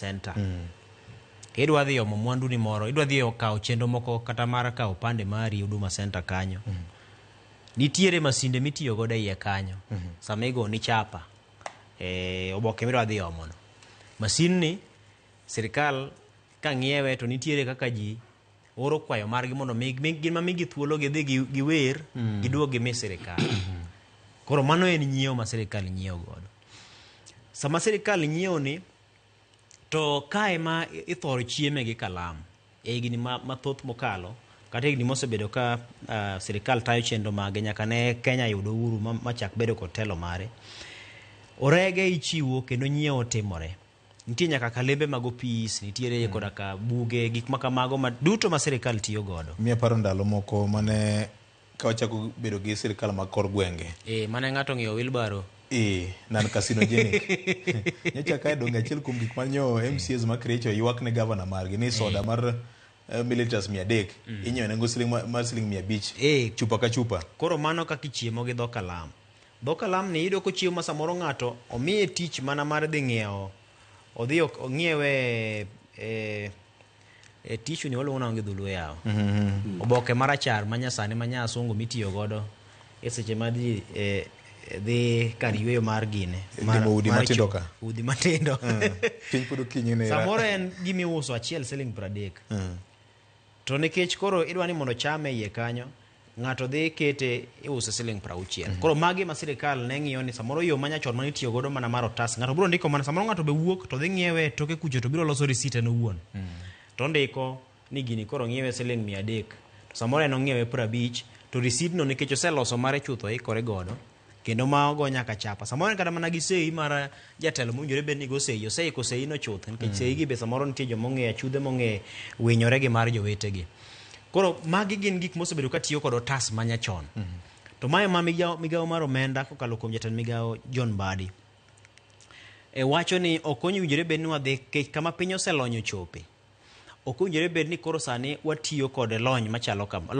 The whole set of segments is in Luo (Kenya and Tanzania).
center. Idwa dhi omo mwandu ni moro, idwa dhi kawo chenro moko kata mar kawo pande mari Huduma Center kanyo. Nitiere masinde mitiyo godo iye kanyo. Sama igo ni chapa oboke midwa dhi omono. Masin ni sirikal ka ng'iewe to nitiere kaka ji oro kwayo margi mondo gin migi thuolo gidhi giwer giduog gimi sirikal. Koro mano en nyiewo ma sirikal nyiewo godo. Sama sirikal nyiewo ni to kae ma ithoro chieme gi kalam higni mathoth mokalo kata higni mosebedo ka sirikal tayo chenro mage nyaka ne Kenya yudo uhuru machak bedo kod telo mare. Orege ichiwo kendo nyiewo timore. Nitie nyaka kalembe mag opis, nitiere koda ka buge, gik makamago duto ma sirikal tiyo godo. Miya paro ndalo moko mane ka wachako bedo gi sirikal mag kor gwenge. Mane ng'ato ng'iewo wheelbarrow. Nan carcinogenic. Nyocha kae dong achiel kuom gik manyo MCAs ma Kericho ywak ne governor margi ni soda mar mililiters 300 inyiewo nengo mar siling 500 chupa ka chupa. Koro mano kaka ichiemo gi dhok kalam. Dhok kalam ni iyudo kochiemo ma samoro ng'ato omiye tich mana mar dhi ng'iewo, odhi ong'iewe tishu ni waluongo nang'o gi dhulu yawo. Oboke marachar manyasani manyasungu mitiyo godo e seche ma ji dhi kar yweyo mar gine udi matindo ka udi matindo piny pod okinyi ne samoro en gimi uso achiel siling 30 to nikech koro idwa ni mondo chame iye kanyo ng'ato dhi kete iuso siling 60. Koro magi ma sirikal ne ng'iyo ni samoro yo manyachon mane itiyo godo mana mar otas ng'ato biro ndiko mana samoro ng'ato be wuok to dhi ng'iewe toke kucho to biro loso risit en owuon to ndiko ni gini koro ng'iewe siling 300 to samoro en ong'iewe 50 to risit no nikech oseloso mare chutho ikore godo kendo ma ogo nyaka chapa. Samoro kata mana gi sei mar jatelo mowinjore bed ni go sei, osei ko sei no chuth nikech sei gi be samoro nitie joma ong'e achudhe mong'e winyore gi mar jowetegi. Koro magi gin gik mosebedo ka tiyo kod otas manyachon. To mae ma migawo mar omenda kokalo kuom jatend migawo John Mbadi wacho ni ok owinjore bed ni wadhi kama piny oselonyo chope. Ok owinjore bed ni koro sani watiyo kod lony machalo kama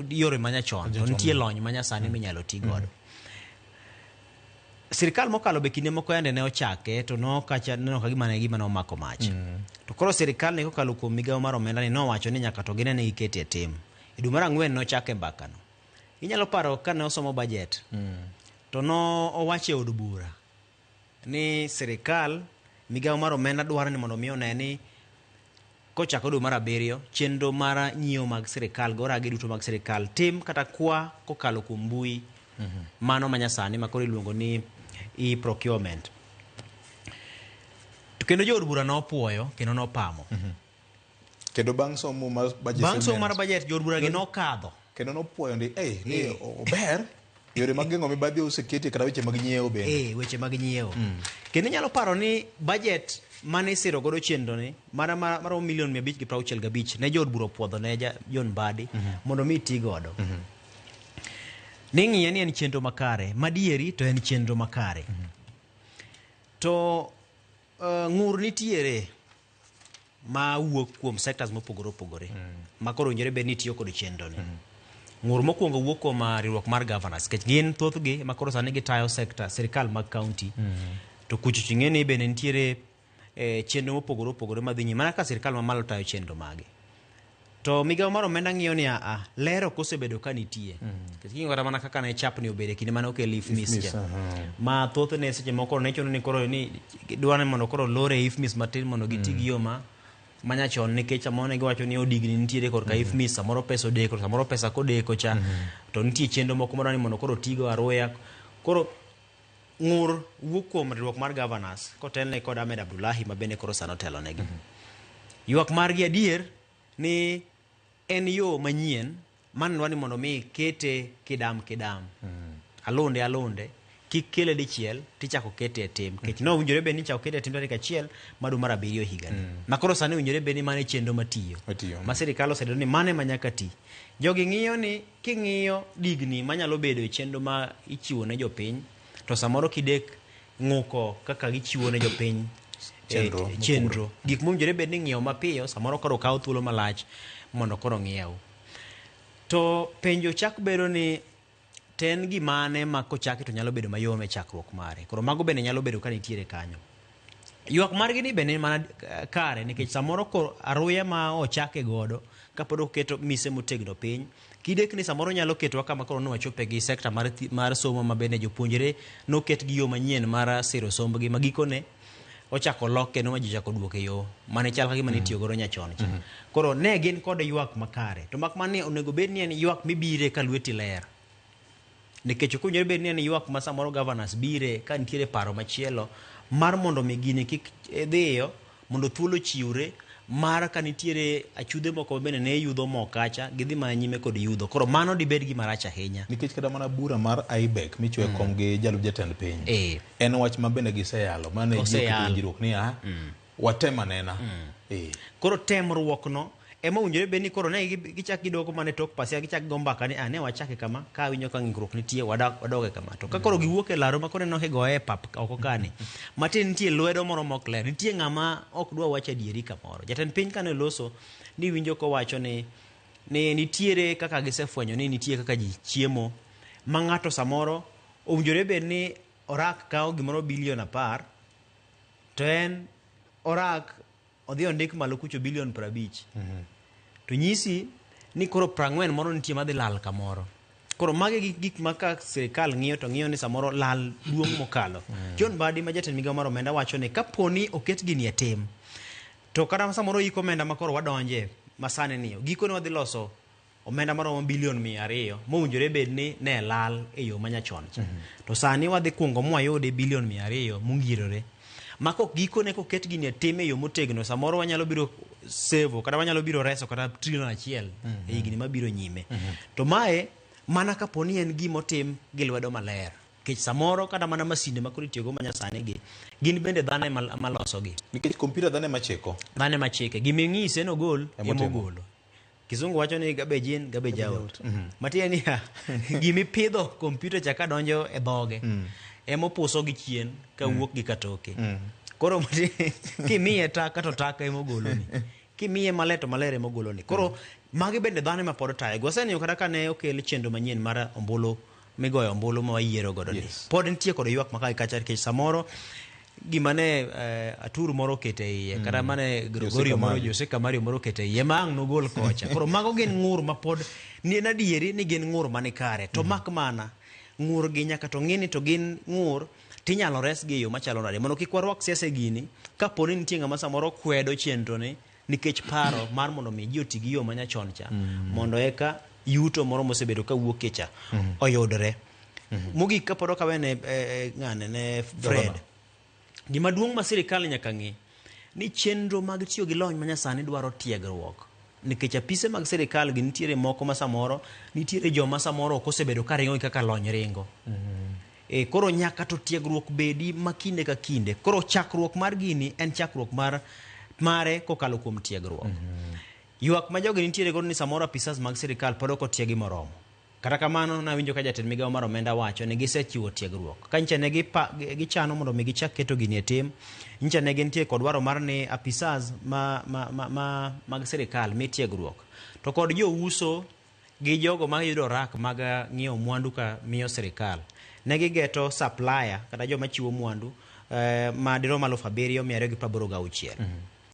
yore manyachon to nitie lony manyasani minyalo ti godo. Sirikal mokalo be kinde moko yande ne ochake to neno ka gima ne omako mach. To koro sirikal ne kokalo kuom migawo mar omenda ni nowacho ni nyaka to gine ne gikete e tim. E dwe mar 4 nochake mbakano. Inyalo paro ka ne osomo budget to no owacho e od bura ni sirikal migawo mar omenda dwaro ni mondo mi one ni kochako dwe mar 7 chenro mar nyiewo mag sirikal goragi duto mag sirikal tim kata kwa kokalo kuom mbui mano manyasani ma koro iluongo ni procurement. To kendo jo od bura nopuoyo kendo nopamo. Kendo bang' somo mar budget jo od bura gi nokadho kendo nopuoyo ni ober yore mag geng'o mibadhi oseketi kata weche mag nyiewo bende. Weche mag nyiewo. Kendo inyalo paro ni budget mane siro godo chenro ni mar milion 565 ne jo od bura opuodho ne John Mbadi mondo mi ti godo. Ning'iye ni en chenro makare, madieri to en chenro makare. To ng'ur nitiere ma wuok kuom sectors mopogore opogore ma koro owinjore bed ni tiyo kod chenro ni. Ng'ur mokwongo wuok kuom riwruok mar governors kech gin thothgi ma koro sani gitayo sector sirikal mag county. To kucho ching'e ni bende nitiere chenro mopogore opogore madhi nyime mana ka sirikal mamalo tayo chenro mage. To migawo mar omenda ng'iyo ni lero kosebedo ka nitie. King'o kata mana kaka ne chapni obede kinde mane okel IFMIS ma thothne seche moko ne chono ni koro ni dwani mondo koro lore IFMIS matin mondo giti gi yo manyachon nikech samoro ne giwacho ni odigni nitiere korka IFMIS samoro pesa odeko samoro pesa kodeko cha to nitie chenro moko madwani mondo koro tigo aruya. Koro ng'ur wuok kuom riwruok mar governors kotelne kod Ahmed Abdullahi ma bende koro sano telo negi. Ywak margi adier ni en yo manyien man dwani mondo mi kete kidam alonde kik kele dichiel tichako kete e tim kech no owinjore bed ni chako kete e tim tarik achiel madu mar 7 higani ma koro sani owinjore bed ni mane chenro matiyo ma sirikal osebedo ni mane manyaka ti. Jogi ng'iyo ni king'iyo digni manyalo bedo e chenro ma ichiwo ne jopiny to samoro kidek ng'uko kaka gichiwo ne jopiny chenro gik mowinjore bed ni ng'iewo mapiyo samoro koro kawo thuolo malach mondo koro ng'iew. To penjo chak bedo ni ten gimane ma kochaki to nyalo bedo mayom e chakruok mare. Koro mago bende nyalo bedo ka nitiere kanyo. ywak margi ni bende mana kare nikech samoro ko aruya ma ochake godo kapod oketo mise motegno piny kidek ni samoro nyalo ketwa kama koro nowachope gi sekta mar somo ma bende jopuonjre noket gi yo manyien mar siro sombgi magikone ochako lok kendo ma ji chako duoke yo mane chal ka gima nitiyo godo nyachon cha. Koro ne gin kod ywak makare to mak mane onego bed ni en ywak mibire ka lweti ler nikech ok onyalo bed ni en ywak ma samoro governors bire ka nitiere paro machielo mar mondo mi gini kik dhiyo mondo thuolo chiwre mar ka nitiere achudhe moko bende ne yudho mo kacha gidhi ma nyime kod yudho koro mano dibed gima rach ahinya nikech kada mana bura mar IBEC michwe kom gi jalup jatend piny en wach ma bende giseyalo mane jinjruok ni watema nena koro temruok no ema owinjore bed ni koro ne gichak gidoko mane tok pasia gichak go mbaka ni ne wachake kama ka winjo ka ng'ikruok nitie wadoge kama to ka koro giwuok e laro ma koro no higoe pap oko kani matin nitie lwedo moro mok ler nitie ng'ama ok dwa wacho adieri kamoro jatend piny kane loso ni winjo ko wacho ni nitiere kaka gisefwenyo ni nitie kaka ji chiemo ma ng'ato samoro owinjore bed ni orak kawo gimoro bilion 10 to en orak odhi ondik malo kucho bilion 50 to nyisi ni koro 40 moro nitie madhi lal kamoro koro magi gik ma ka sirikal ng'iyo to ng'iyo ni samoro lal duong' mokalo John Badi ma jatend migawo mar omenda wacho ni kaponi oket gini e tim to kata samoro iko omenda ma koro wadonje masane niyo giko ne wadhi loso omenda maromo bilion 200 mowinjore bed ni ne lal e yo manyachon to sani wadhi kungo mwayude bilion 200 mungirore mako giko ne koket gini e tim e yo motegno samoro wanyalo biro sevo kata wanyalo biro reso kata trilion 1 e higni mabiro nyime to mae mana kaponi en gimo tim gi lwedo maler kech samoro kata mana masinde makoro itiyogo manyasani gi gin bende dhane malosogi nikech kompyuta dhane macheke giming'ise nogol emogolo Kizungu wacho ni garbage in garbage out matiende ni gimipidho kompyuta chaka donjo e dhoge emopuso gi chien ka wuok gi katoke koro kimiye taka to taka emogoloni kimiye maleto malere emogoloni koro magi bende dhane ma pod tayo goseni kata kane okel chenro manyien mar ombulu migoyo ombulu ma wayiero godo ni pod nitie kod ywak makai kacha kech samoro gimane aturu moro kete iye kata mane Gregorio moro Jose Kamario moro kete iye ma ang' nogol kocha koro mago gin ng'ur ma pod ni nadieri ni gin ng'ur mani kare to mak mana ng'ur gi nyaka to ng'ini to gin ng'ur tinyalo res gi yo machalo nade mondo kik warwak siasa gini kaponi nitie ng'ama samoro kwedo chenro ni nikech paro mar mondo mi ji oti gi yo manyachon cha mondo eka yuto moro mosebedo ka wuok kecha oyudre mogik kapod okawene ng'ane ne Fred gima duong' ma sirikal nyaka ng'i ni chenro mag tiyo gi lony manyasani dwaro tiegruok nikech apise mag sirikal gi nitiere moko ma samoro nitiere joma samoro ok osebedo ka ringo kaka lony ringo koro nyaka to tiegruok bedi makinde ka kinde koro chakruok mar gini en chakruok mare kokalo kuom tiegruok ywak ma jogi nitiere godo ni samoro apisas mag sirikal pod ok otiegi moromo kata kamano nawinjo ka jatend migawo mar omenda wacho ni gisechiwo tiegruok ka nyicha ne gichano mondo mi gichak keto gini e tim nyicha ne gintie kod dwaro mar ni apisas mag sirikal mi tiegruok to kod jouso gi jogo ma yudo rak mag ng'iewo mwandu ka miyo sirikal ne gigeto supplier kata joma chiwo mwandu ma dirom 7,286